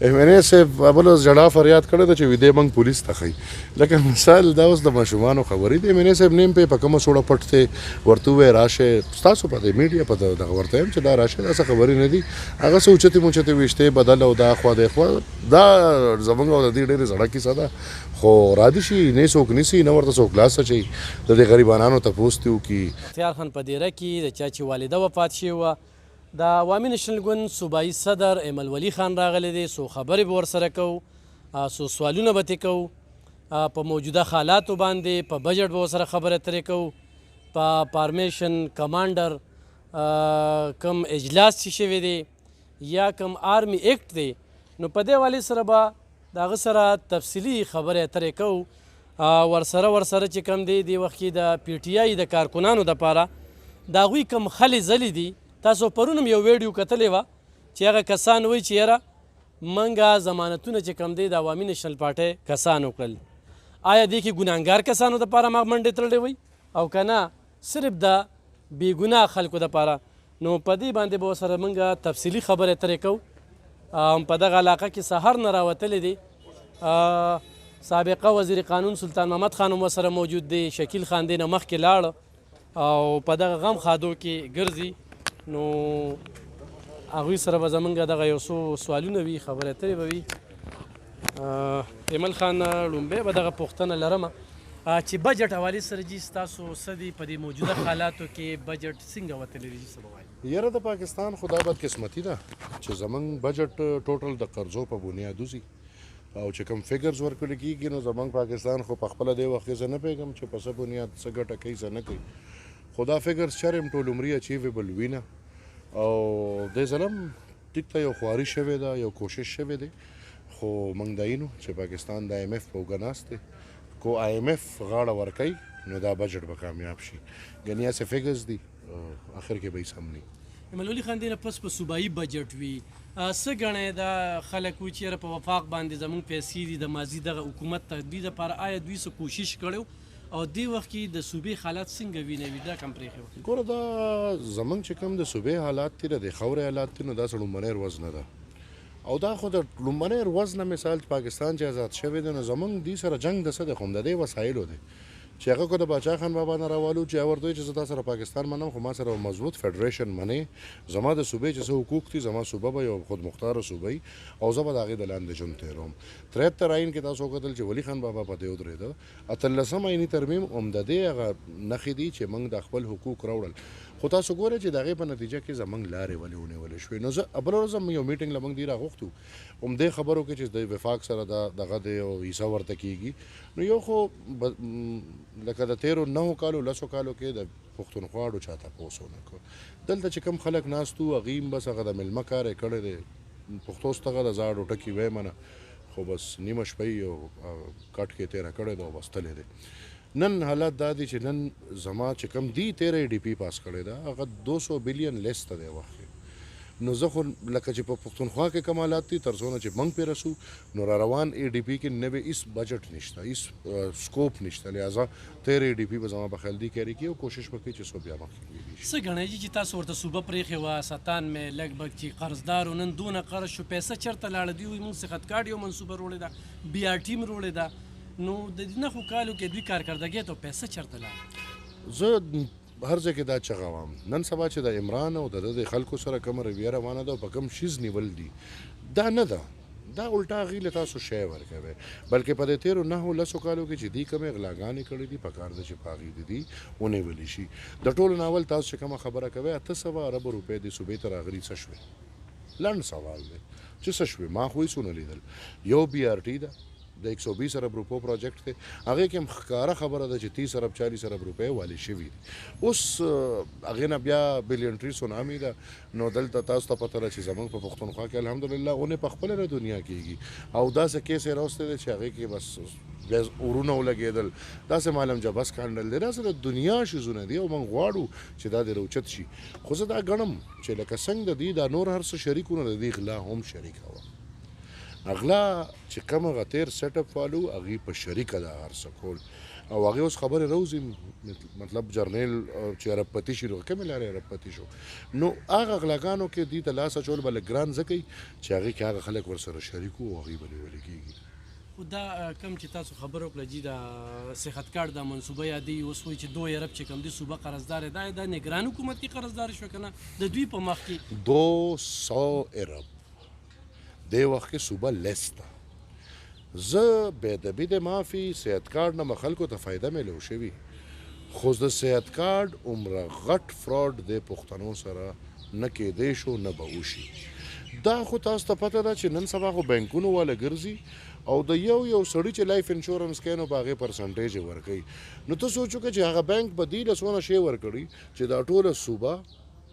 ایمنې صاحب بل ژړا فریاد کړی ده چې ویدې موږ پولیس ته ښایي لکه مثال دا اوس د ماشومانو خبرې دي ایمنې صاحب نیم په کومه سوړه پټ دی ورته ووایې راشه ستاسو په دې میډیا په دغه ورته یم چې دا راشه داسې خبرې نه دي هغه څه اوچتې موچتې ویشتې بدل او دا خوا دی خوا دا زموږ او د دې ډېرې زړه کیسه ده خو رادي شي نه څوک نیسي نه ورته څوک لاس اچوي د دې غریبانانو تپوس دي وکړي اختیار خان په دیره کې د چا چې والده وفات شوې وه د عوامي نېشنل ګوند صوبایي صدر ایمل ولی خان راغلی دی څو خبرې به ورسره کوو څو سوالونه به ترې کوو په موجوده حالاتو باندې په بجټ به ورسره خبرې اترې کوو په فارمیشن کمانډر کم اجلاس چې شوی دی یا کم آرمي ایکټ دی نو په دې والي سره به د هغه سره تفصیلي خبرې اترې کوو ورسره چې کم دی دې وخت کې د پی ټي آی د کارکنانو دپاره د هغوی کم خلې ځلې دي تاسو پرون هم یو ویډیو کتلی وه چې هغه کسان وایي چې یاره منګه ضمانتونه چې کم دی د عوامي نېشنل پارټۍ کسان وکړل آیا دې کې ګناهګار کسانو دپاره ما منډې تړلې وی او که نه صرف د بېګناه خلکو دپاره نو په دې باندې به ورسره موږ تفصیلي خبرې اترې کوو په دغه علاقه کې سهار نه راوتلی دی سابقه وزیر قانون سلطان محمد خان هم ورسره موجود دی شکیل خان دی نه مخکې لاړ او په دغه غم خادو کې ګرځي نو هغوی سره به زمونږ دغه یو څو سوالونه وي خبرې اترې به وي ایمل خان لومبی به دغه پوښتنه لرمه چې بجټ حوالې سره جي ستاسو څه دي په دې موجوده حالاتو کې بجټ څنګه وتلی دی څه به وایي یاره د پاکستان خدا بدقسمتي ده چې زمونږ بجټ ټوټل د قرضو په بنیاد وځي او چې کوم فګرز ورکړل کېږي نو زمونږ پاکستان خو په خپله دې وخت کې زه نه پوهېږم چې په څه بنیاد څه ګټه کوي څه نه کوي خو دا فګرز چرېم ټول عمري اچیویبل وي نه او دې ځل هم ټیک ته یو خواري شوې ده یو کوشش شوی دی خو موږ دایینو چې پاکستان د آی ایم ایف په اوږه ناست دی کو آی ایم ایف غاړه ورکوي نو دا بجټ به کامیاب شي ګنې هسې فګرز دي آخر کې به یې سم نه ایمل ولی خان دې نه پس په صوبایي بجټ وي څه ګڼئ دا خلک وي چې یاره په وفاق باندې زموږ پیسې دي د ماضي دغه حکومت ته دوی دپاره آیا دوی څه کوشش کړی او دې وخت کې د صوبې حالات څنګه وینوي دا کم پرېښی ګوره دا زموږ چې کوم د صوبې حالات دي د خاورې حالات دي نو دا څه لومړنی ورځ نه ده او دا خو د لومړنی ورځ نه مثال پاکستان چې آزاد شوی دی نو زموږ دې سره جنګ د څه دی خو د دې وسایلو دی چې هغه کو د باچا خان بابا نه راوالو چې ورته چې زه تا سره پاکستان منم خو ما سره مضبوط فدریشن منې زما د صوبې چې څه حقوق دي زما صوبه به یو خودمختاره صوبه وي او زه به د هغې د لاندې ژوند تېروم 73 آیین کې تاسو وکتل چې ولی خان بابا په دې ودرېده 18 آییني ترمیم هم د دې هغه نښې دي چې موږ د خپل حقوق راوړل خو تاسو ګورئ چې د هغې په نتیجه کې زموږ لارې ولې ونیولې شوې نو زه بله ورځ هم یو میټینګ له موږ دی راغوښتو همدې خبرو کې چې د وفاق سره دغه دی او حصه ورته کېږي نو یو خو لکه د تیرو 9 کالو 10 کالو کې د پښتونخوا ډو چا تپوس ونه کړ دلته چې کوم خلک ناست وو هغې هم بس هغه د میلمه کار یې کړی دی پښتو څخه د زاړو ټکي ویمه نه خو بس نیمه شپه یې کټ کې تېره کړی ده او بس تللی دی نن حالت دا دی چې نن زما چې کوم دی 13 ای ډي پي پاس کړی ده هغه 200 بلین لیس ته دی وخت نو زه خو لکه چې په پښتونخوا کې کوم حالات دي تر څو نه چې موږ پرې رسو نو را روان ای ډي پي کې نوې هېڅ بجټ نشته هېڅ سکوپ نشته لہذا 13 ای ډي پي به زما په خیال دی کاري کوي او کوشش به کوي چې څو بیا مخکې ویږي څه ګڼئ چې تاسو ورته صوبه پرېښې وه 97 مې لږ بګ چې قرضدار و نن دونه قرض شو پیسه چېرته لاړه دوی وایي موږ صحت کارډ یو منصوبه روړې ده بي آر ټي م روړې ده نو د دې نښو کالو کې دوی کارکردګۍ ته پیسه چېرته لاړه زه هر ځای کې دا چغه وم نن سبا چې د عمران او د خلکو سره کومه رویه روانه ده او په کوم شیز نیول دي دا نه ده دا الټا هغې له تاسو شی ورکوي بلکې په دې تېرو 9 کالو کې چې دوی کومې غلاګانې کړې دي پکار ده چې په هغې د دي ونیولې شي د ټولو ناول تاسو چې کومه خبره کوئ 800 ارب روپۍ د صوبې ته راغلي څه شوې لنډ سوال دی چې څه شوې ما خو هېڅ ونه لیدل یو بي آر ټي ده د 120 ارب روپو پروجیکټ دی هغې کې هم ښکاره خبره ده چې 30 ارب 40 ارب روپۍ والې شوي دي اوس هغې نه بیا بلیونټري سونامي ده نو دلته تاسو ته پته ده چې زموږ په پښتونخوا کې الحمدلله اونې په خپله نه دنیا کېږي او داسې کیس یې راوستی دی چې هغې کې بس بیا اورونه ولګېدل داسې معلم جبس کانډل دی داسې د دنیا شیزونه دي او موږ غواړو چې دا دې روچت شي خو زه دا ګڼم چې لکه څنګه د دې دا نور هر څه شریکونه د دې غلا هم شریکه وه اغلا چې کوم هغه تیر سیټ اپ والو هغې په شریکه دا هر څه کول او هغې اوس خبرې روزي مطلب جرنیل چې عرب پتی شي نو کومې لارې عرب پتی شو نو هغه غلاګانو کې دوی ته لاس اچول به لږ ګران ځکه چې هغې کې هغه خلک ورسره شریک وو او هغوی به لیولې کېږي. خو دا کم چې تاسو خبره وکړه جي د صحت کارت دا منصوبه یادوي اوس وایي چې 2 ارب چې کوم دي صوبه قرضدار دی دا نګران حکومت کې قرضدار شو که نه د دوی په مخ کې 200 ارب دې وخت کې صوبه لیس ده. زه بېدبي د معافي صحت کارت نه خلکو ته فایده میلو شوي خو د صحت کارت عمره غټ فراډ د پښتنو سره نه کېدی شو نه به وشي. دا خو تاسو ته پته ده چې نن سبا خو بینکونو والا ګرځي او د یو سړي چې لایف انشورنس کوي نو په هغې پرسنټیج یې ورکوي نو ته سوچ وکړه چې هغه بینک به دې له څونه شی ورکړي چې دا ټوله صوبه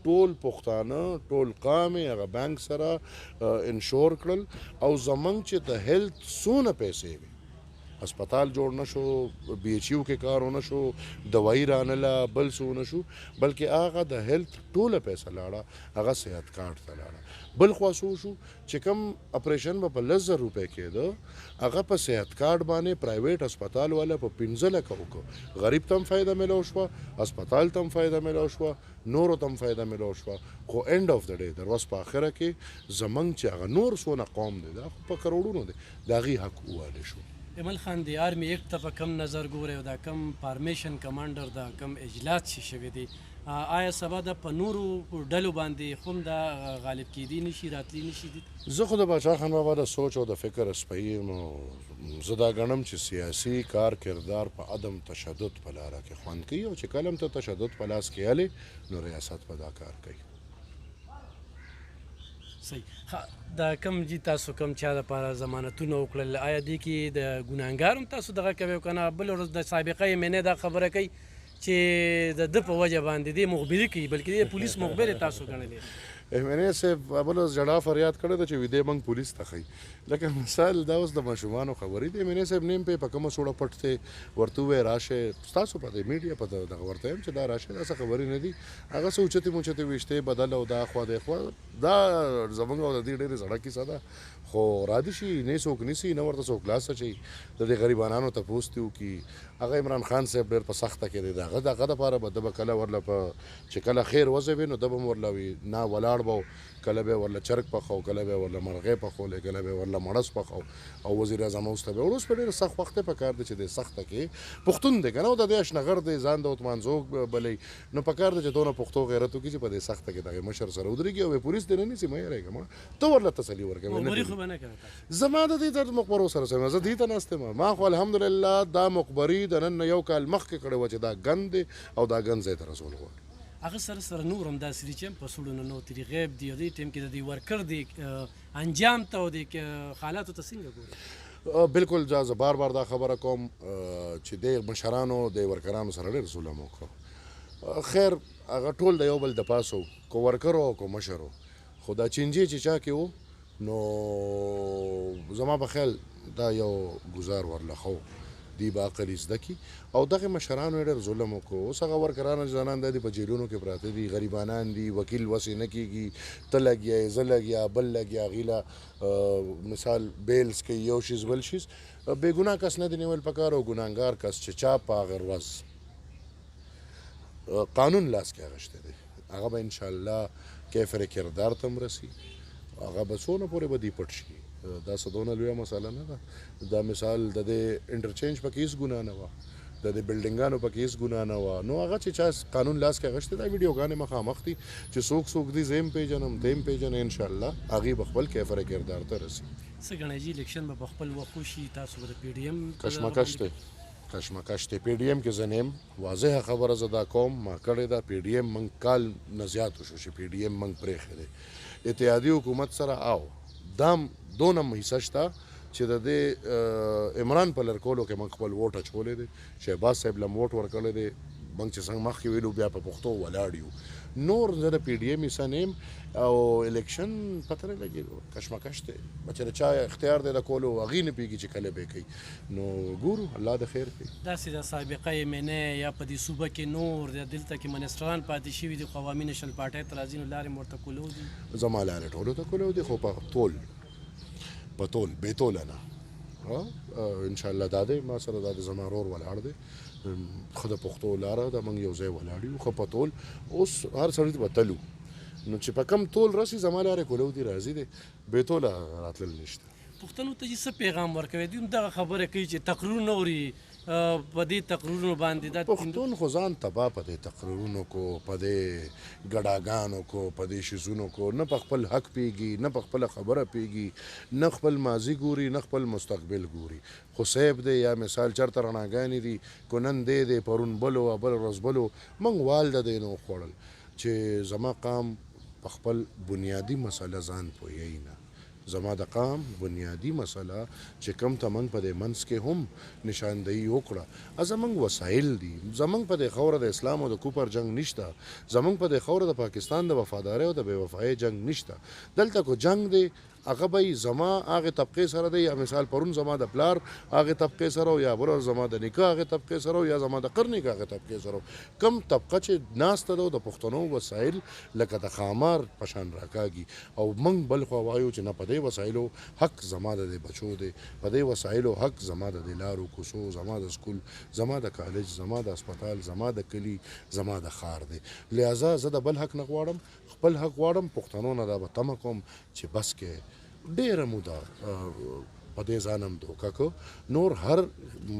ټول پښتانه ټول قام یې هغه بانک سره انشور کړل او زمونږ چې د هیلث څونه پیسې وي هسپتال جوړ نه شو بی ایچ یو کې کار ونه شو دوايي رانله بل څه ونه شو بلکې هغه د هیلث ټوله پیسه لاړه هغه صحت کارت ته لاړه. بل خوا څه وشو چې کوم اپریشن به په 10,000 روپۍ کېده هغه په صحت کارت باندې پرایویټ هسپتال والا په 15 لکه وکړو. غریب ته هم فایده میلو شوه هسپتال ته هم فایده میلو شوه نورو ته هم فایده میلو شوه خو اینډ آف د ډے در ورځ په آخره کې زمونږ چې هغه نور څونه قوم دی دا خو په کروڑونو دی د هغې حق ووالی شو. ایمل خان د آرمي ایکټ ته په کم نظر ګورئ او دا کم فارمیشن کمانډر دا کم اجلاس چې شوی دی آیا سبا د په نورو ډلو باندې خو دا غالب کېدی نشي راتلی نشي دي؟ زه خو د باچا خان بابا د سوچ او د فکر سپی یم زه دا ګڼم چې سیاسي کار کردار په عدم تشدد په لاره کې خوند کوي او چې کله هم ته تشدد په لاس کې هلې نو ریاست په دا کار کوي. صحیح. دا کم جی تاسو کم چا دپاره ضمانتونه وکړل آیا دې کې د ګناهګار هم تاسو دغه کوئ که نه بل ورځ د سابقه یې دا خبره کوي چې د ده په وجه باندې دې مخبري کوي بلکې دې پولیس مخبر یې تاسو ګڼلی احمنې صاحب بل ورځ جړا فریاد کړی ده چې ویدې موږ پولیس ته ښیي لکه مثال دا اوس د ماشومانو خبرې دي احمنې صاحب نیم په کومه سوړه پټ دی ورته ووایې راشه ستاسو په د میډیا په دغه ورته یم چې دا راشه دا څه خبرې نه دي هغه څه اوچتې موچتې ویشتې بدل او دا خوا دی خوا دا زموږ او د دې ډېرې زړه کیسه ده خو رادي شي نه څوک نیسي نه ورته څوک لاس اچوي د دې غریبانانو تپوس دي وکړي. هغه عمران خان صاحب ډېر په سخته کې دی د هغه دپاره به ده به کله ورله په چې کله خیر وضع وي نو ده به م ورله وي نه ولاړ به کله به ورله چرګ پخو کله به ورله مرغۍ پخولې کله به ورله مړس پخو او وزیر اعظم اوس ته به وروس په ډېر سخت وخت په کار دی چې د سخته کې پښتون دی که نه او د دې اشنغر دی ځان د عثمان زوګ بلی نو په کار دی چې دونه پښتو غیرت وکړي چې په دې سخته کې دغه مشر سره ودرېږي او پولیس دې نه نیسي مه یېرېږه مړه ته ورله تسلي ورکوې زما د دې تر مخبرو سره سم زه دې ته ناست یم ما خو الحمدلله دا مخبري د نن یو کال مخکې کړی وه چې دا ګند دی او دا ګند ځای ته رسول غواړي. هغه سره نور هم داسې دي چې هم په سوړو نه ترې غیب دي او دې ټایم کې د دې ورکر دی انجام ته او د حالاتو ته څنګه ګوري؟ بالکل زه بار بار دا خبره کوم چې د مشرانو د ورکرانو سره ډېر ظلم وکړو. خیر هغه ټول د یو بل د پاسو کو ورکر او کو مشر خو دا چینجې چې چا کې و نو زما په خیال دا یو ګزار ورله خو دی به عقل زده کړي او دغه مشرانو ډېر ظلم وکړو. اوس هغه ورکران ځوانان دي په جیلونو کې پراته دي غریبانان دي وکیل وسې نه کېږي ته لګیا زه لګیا بل لګیا غیله مثال بیلز کوي یو شیز بل شیز بې ګناه کس نه دی نیول پکار او ګناهګار کس چې چا په هغه ورځ قانون لاس کې اخیستی دی هغه به انشاءالله کیفر کردار ته هم رسي هغه به څونه پورې به دی پټ شي دا څه دونه لویه مسله نه ده. دا مثال د دې انټرچینج پکې هېڅ ګناه نه وه د دې بلډینګانو پکې هېڅ ګناه نه وه نو هغه چې چا قانون لاس کې اخیستی دا ویډیوګانې مخامخ دي چې څوک دي زه هم پېژنم ته هم پېژنې انشاءالله هغې به خپل کیفر کردار ته رسي. څه ګڼئ جي الیکشن به په خپل وخت وشي تاسو به د پی ډي ایم کشمکش دی پی ډي ایم کې زه نیم واضحه خبره زه دا کوم ما کړې ده پی ډي ایم موږ کال نه زیات وشو چې پی ډي ایم موږ پرېښی دی اتحادي حکومت سره او دام دونه حصه شته چې د دې عمران په لرکولو کې موږ خپل ووټ اچولی دی شهباز صاحب له ووټ ورکړی دی موږ چې څنګه مخکې ویلو بیا په پښتو ولاړ یو نور زه د پی ډي ایم حصه نیم او الیکشن پته نه لګي کشمکش دی چې د چا اختیار دی د کولو هغې نه پوهېږي چې کله به یې کوي نو ګورو الله د خیر کوي. داسې د سابقه یې منې یا په دې صوبه کې نور د دلته کې منسټران پاتې شوي دي خو عوامي نشل پارټۍ ته راځي نو لارې مو ورته کولو دي زما لارې ټولو ته کولو دي خو په طول بې توله نه ان شاء الله دا دی ما سره دا د زما ورور ولاړ دی خو د پښتو لاره د موږ یو ځای ولاړ یو خو په ټول اوس هر سړی ته به تلو نو چې په کم ټول رسي زما لارې کولو دي راځي دی بېټوله راتلل نشته پښتنو ته چې څه پیغام ورکوي دوی هم دغه خبره کوي چې تقریرونه اوري په دې تقریرونو باندې دا پښتون خو ځان تباه په دې تقریرونو کو په دې ګډاګانو کو په دې شیزونو کو نه په خپل حق پیږي نه په خپل خبره پیږي نه خپل ماضي ګوري نه خپل مستقبل ګوري خو صاحب دی یا مثال چرته رڼاګانې دي کو نن دی پرون بلو بل ورځ بلو موږ والده دی نو خوړل چې زما قام په خپل بنیادي مسله ځان پوهیږي نه زما د قام بنیادی مسله چې کم ته موږ په دې منځ کې هم نشاندهي وکړه زموږ وسایل دي زموږ په دې خوره د اسلام او د کوپر جنگ نشته زموږ په دې خوره د پاکستان د وفادارۍ او د بې وفایۍ جنگ نشته دلته کو جنگ دی هغه به زما هغه طبقې سره دی یا مثال پرون زما د پلار هغه طبقې سره یا بر زما د نکاح هغه طبقې سره یا زما د قرنې هغه طبقې سره کم طبقه چې ناسته ده د پښتنو وسایل لکه د خامار پشان راکاږي او موږ بل خو وایو چې نه په دې وسایلو حق زما د بچو دی په دې وسایلو حق زما د لارو کوڅو زما د سکول زما د کالج زما د هسپتال زما د کلی زما د ښار دی لہذا زه د بل حق نه غواړم خپل حق غواړم پښتنو نه دا به تمه کوم چې بس کې ډېره موده په دې ځانم دوکه کو نور هر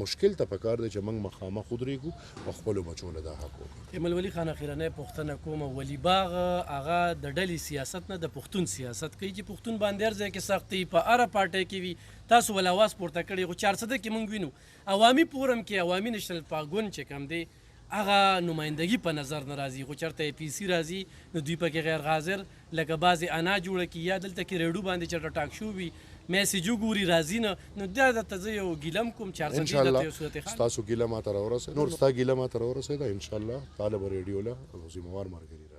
مشکل ته پکار دی چې موږ مخامخ ودرېږو په خپلو بچو له دا حق وکړو ایمل ولی خان اخیرنۍ پوښتنه کوم ولی باغ هغه د ډلې سیاست نه د پښتون سیاست کوي چې پښتون باندې هر ځای کې سختي په هره پارټۍ کې وي تاسو ول اواز پورته کړی خو 400 کې موږ وینو عوامي فورم کې عوامي نشنل پاګون چې کم دی هغه نمایندګي په نظر نه راځي خو چېرته اے پی سی راځي نو دوی پکې غیر حاضر لکه بعضې انا جوړه کړي یا دلته کې ریډیو باندې چېرته ټاک شو وي میسیجو ګوري راځي نه نو دا درته زه یو ګیله کوم 400 انشاءالله ستاسو ګیله ماته راورسېده نور ستا ګیله ماته راورسېده انشاءالله طالب ریډیو له ذموار ملګري